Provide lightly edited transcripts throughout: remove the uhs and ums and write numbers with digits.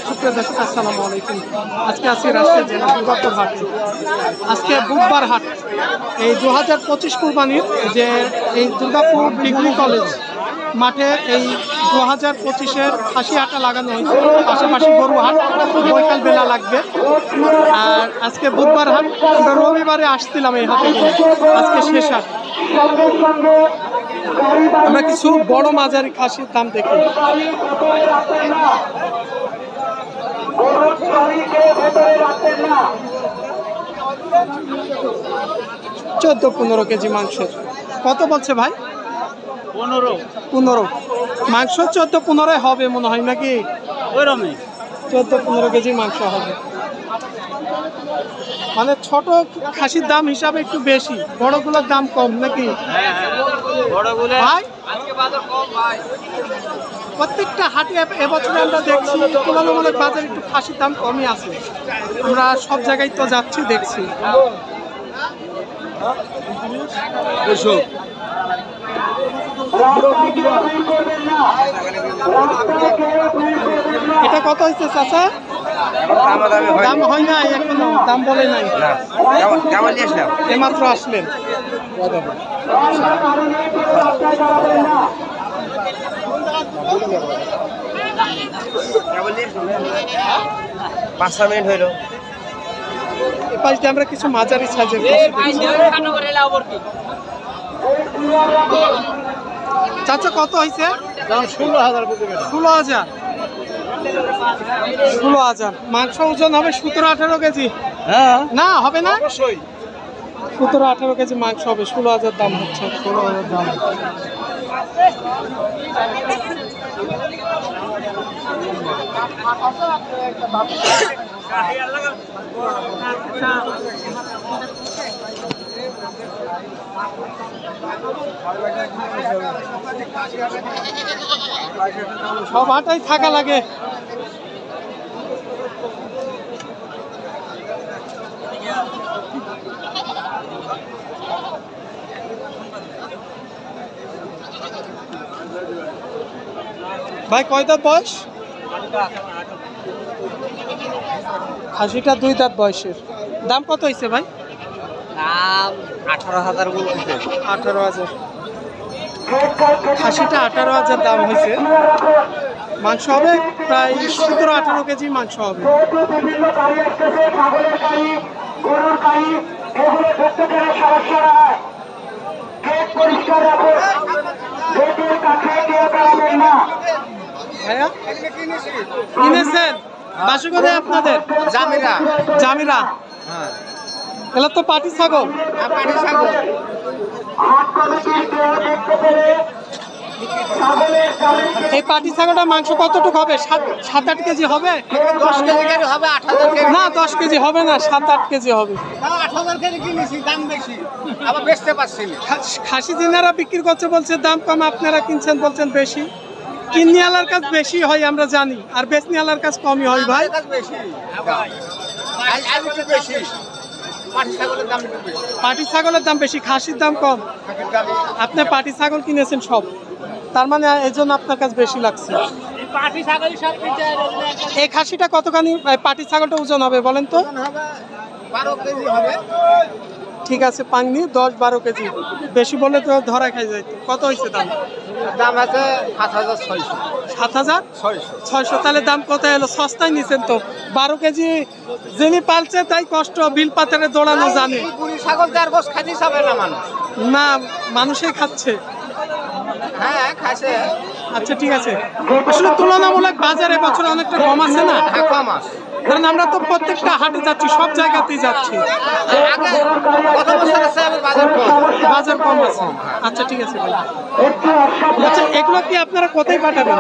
সুপ্রিয় দর্শক আসসালামু আলাইকুম। আজকে আছি রাজশাহী জেলা দুর্গাপুর হাট। আজকে বুধবার হাট। এই 2025 কুরবানির যে এই দুর্গাপুর ডিগ্রি কলেজ মাঠে এই 2025-এর খাসি হাটটা লাগানো হয়েছে। পাশাপাশি গরু হাট বৈকাল বেলা লাগবে। আর আজকে বুধবার হাট, আমরা রবিবারে আসছিলাম এই হাটে, আজকে শেষ হাট। আমরা কিছু বড় মাঝারি খাসির দাম দেখি। 14-15 কেজি মাংসের কত বলছে ভাই? 15 মাংস 14-15 হবে মনে হয় নাকি? ওইরকমই 14-15 কেজি মাংস হবে। মানে ছোট খাসির দাম হিসাবে একটু বেশি, বড়গুলোর দাম কম নাকি? ভাই প্রত্যেকটা হাটে এবছরে আমরা দেখছি তুলনামূলক বাজারে একটু খাসির দাম কমই আছে। আমরা সব জায়গায় তো যাচ্ছি, দেখছি। এটা কত হয়েছে চাচা? দাম হয় নাই এখনো, দাম বলে নাই, এমাত্র আসলেন। পাঁচ মিনিট হইল। পাশে আমরা কিছু মাঝারি সাইজের চাচা কত হয়েছে? 16,000। মাংস ওজন হবে 17-18 কেজি। না হবে না, 17-18 কেজি মাংস হবে। 16,000 দাম হচ্ছে। 16,000 দাম। সব হাটাই থাকা লাগে। ভাই কয় দাঁত বয়স? খাসিটা 2 দাঁত বয়সের। দাম কত হয়েছে ভাই? দাম 18,000 বলতেছে। 18,000। খাসিটা 18,000 দাম হয়েছে। মাংস হবে প্রায় 17-18 কেজি মাংস হবে। ভাইয়া কিনেছেন বাসু কোথায় আপনাদের? জামিরা। এগুলো তো পাটি ছাগল। এই পাটি ছাগলটা মাংস কতটুকু হবে? 7-8 কেজি হবে? 10 কেজি হবে, 8,000 কেজি না 10 কেজি হবে না, 7-8 কেজি হবে। 8,000 কেজি কিনেছি, দাম বেশি, আবার বেচতে পারছি না। খাসি যিনারা বিক্রি করছে বলছে দাম কম, আপনারা কিনছেন বলছেন বেশি। কিনিয়ালার কাজ বেশি হয় আমরা জানি, আর বেচনিয়ালার কাজ কমই হয় ভাই। পাটি ছাগলের দাম বেশি, খাসির দাম কম। আপনি পাটি ছাগল কিনেছেন সব, তার মানে এই জন্য আপনার কাছে বেশি লাগছে। এই খাসিটা কতখানি পাটি ছাগলটা ওজন হবে বলেন তো? 12 কেজি হবে। ঠিক আছে, পাংনি 10-12 কেজি। বেশি বলে তো ধরা খাই যায়। কত হয়েছে দাম? দাম আছে 7,600। 7,600। তাহলে দাম কত এলো? সস্তায় নিছেন তো। 12 কেজি যিনি পালছে তাই কষ্ট, বিল পাতারে দৌড়ানো জানে। ছাগল তার গোশ খাইতে চাবে না মানুষ। না, মানুষই খাচ্ছে। হ্যাঁ খাচ্ছে। আচ্ছা ঠিক আছে। আসলে তুলনামূলক বাজারে বছর অনেকটা কম আছে না? হ্যাঁ কম আছে, কারণ আমরা তো প্রত্যেকটা হাটে যাচ্ছি, সব জায়গাতেই যাচ্ছি। বাজার কম আছে। আচ্ছা ঠিক আছে ভাই। আচ্ছা এগুলো কি আপনারা কোথায় পাঠাবেন?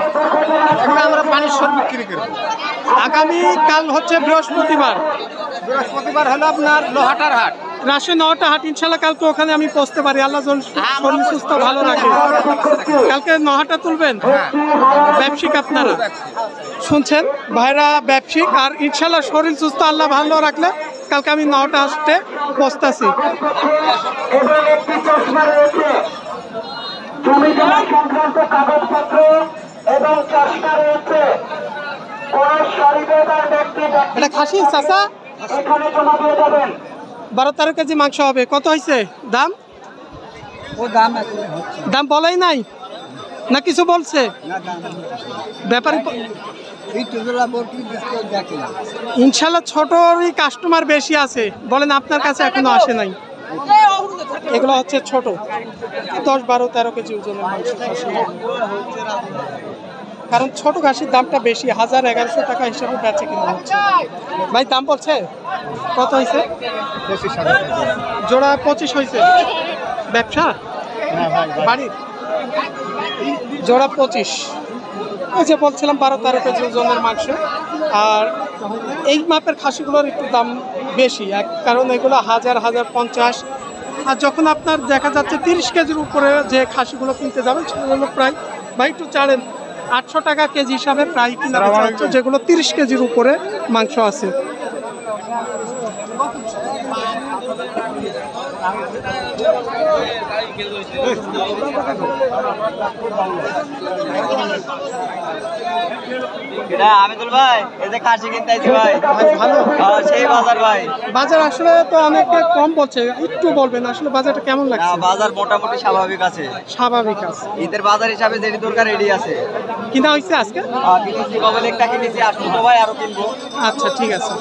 আমরা পানিশ্বর বিক্রি করি। আগামী কাল হচ্ছে বৃহস্পতিবার হলো আপনার লোহাটার হাট, রাশে 9টা হাট। ইনশাল্লাহ কালকে ওখানে আমি পৌঁছতে পারি, আল্লাহ শরীর সুস্থ ভালো রাখে। কালকে 9টা তুলবেন। ব্যবসায়িক আপনারা শুনছেন, ভাইরা ব্যবসায়িক। আর ইনশাল্লাহ শরীর সুস্থ আল্লাহ ভালো রাখলে কালকে আমি 9টা হাটে পৌঁছতেছি। জমি জমা সংক্রান্ত কাগজপত্র এবং চশমা রয়েছে। এটা খাসি চাচা 12-13 কেজি মাংস হবে। কত হয়েছে দাম? দাম বলাই নাই না কিছু বলছে ব্যাপারী? ইনশাল্লাহ ছোটরই কাস্টমার বেশি আছে, বলেন আপনার কাছে এখনো আসে নাই। এগুলো হচ্ছে ছোট 10-12-13 কেজি ওজনের মাংস, কারণ ছোট খাসির দামটা বেশি, 1000-1100 টাকা হিসাবে বেচে কিনা হচ্ছে। ভাই দাম বলছে কত হয়েছে? জোড়া 25 হয়েছে। ব্যবসা বাড়ির জোড়া 25। ওই যে বলছিলাম 12-13 কেজি ওজনের মাংস। আর এই মাপের খাসিগুলোর একটু দাম বেশি, কারণ এগুলো 1000-1050। আর যখন আপনার দেখা যাচ্ছে 30 কেজির উপরে যে খাসিগুলো কিনতে যাবেন সেগুলো প্রায় ভাই একটু চাড়েন 800 টাকা কেজি হিসাবে প্রায় কিনা হচ্ছে, যেগুলো 30 কেজির উপরে মাংস আছে। আমিদুল ভাই, এই যে খাসি কিনতে আইছি ভাই। ভালো সেই বাজার ভাই। বাজার আসলে তো অনেকে কম বলছে, একটু বলবেন আসলে বাজারটা কেমন লাগছে? বাজার মোটামুটি স্বাভাবিক আছে। স্বাভাবিক আছে। ঈদের বাজার হিসাবে যেটি দরকার রেডি আছে। কিনা হয়েছে আজকে? কিনেছি কবেল একটা কিনেছি, আসুন তো ভাই আরো কিনবো। আচ্ছা ঠিক আছে।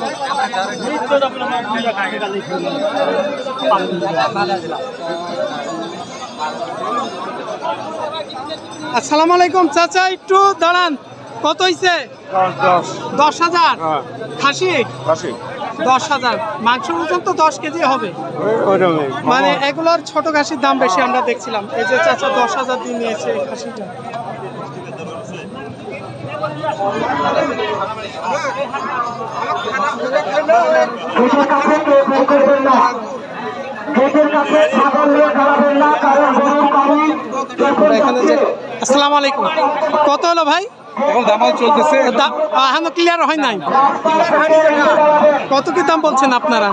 আসসালামু আলাইকুম চাচা, একটু দাঁড়ান। কত হয়েছে? 10,000 খাসি? 10,000। মাংসের ওজন তো 10 কেজি হবে, মানে এগুলোর ছোট খাসির দাম বেশি আমরা দেখছিলাম। এই যে চাচা 10,000 দিয়ে নিয়েছে এই খাসিটা। আসসালামু আলাইকুম, কত হলো ভাই? এখন দাম চলতেছে, এখনো ক্লিয়ার হয় নাই। কত কি দাম বলছেন আপনারা?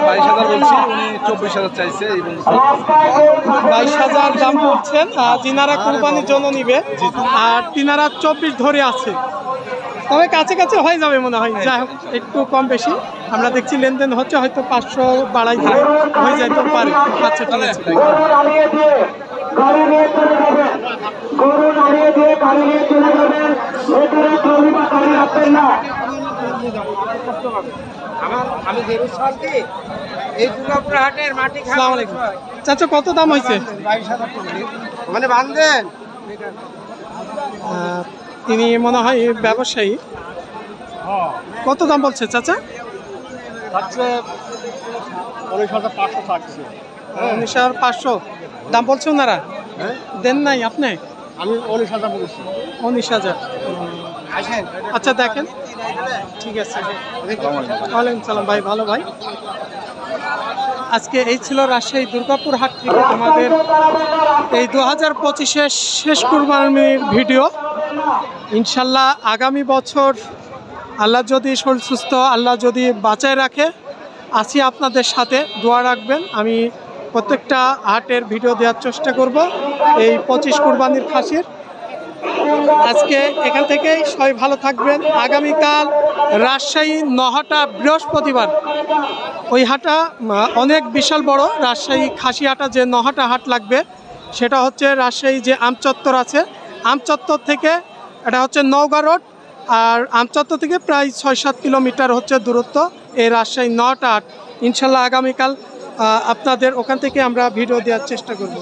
22,000 বলছি, উনি 24,000 চাইছে। 22,000 দাম বলছেন। যিনারা কুরবানির জন্য নিবে, আর তিনারা 24 ধরে আছে। তবে কাছে কাছে হয়ে যাবে মনে হয়, যাই হোক একটু কম বেশি আমরা দেখছি লেনদেন হচ্ছে, হয়তো 500 বাড়াই দিলে হয়ে যাইতে পারে। আচ্ছা ঠিক আছে। আসসালামু আলাইকুম চাচা, কত দাম হয়েছে? মানে বান্ধেন তিনি মনে হয় ব্যবসায়ী। কত দাম বলছে চাচা? 19,500 দাম বলছে ওনারা। দেন নাই আপনি? আমি 19,000 বলছি। 19,000। আচ্ছা দেখেন, ঠিক আছে। ওয়ালাইকুম সালাম ভাই, ভালো ভাই। আজকে এই ছিল রাজশাহী দুর্গাপুর হাট থেকে আমাদের এই 2025-এর শেষ কুরবানির ভিডিও। ইনশাল্লাহ আগামী বছর আল্লাহ যদি শরীর সুস্থ, আল্লাহ যদি বাঁচায় রাখে, আছি আপনাদের সাথে, দোয়া রাখবেন। আমি প্রত্যেকটা হাটের ভিডিও দেওয়ার চেষ্টা করব এই 25 কুরবানির খাসির। আজকে এখান থেকেই সবাই ভালো থাকবেন। আগামীকাল রাজশাহী নহাটা বৃহস্পতিবার, ওই হাটা অনেক বিশাল বড়। রাজশাহী খাসি হাটা যে নহাটা হাট লাগবে, সেটা হচ্ছে রাজশাহী যে আমচত্বর আছে, আমচত্বর থেকে এটা হচ্ছে নওগাঁ রোড, আর আমচত্বর থেকে প্রায় 6-7 কিলোমিটার হচ্ছে দূরত্ব এই রাজশাহী নহাটা হাট। ইনশাল্লাহ আগামীকাল আপনাদের ওখান থেকে আমরা ভিডিও দেওয়ার চেষ্টা করব।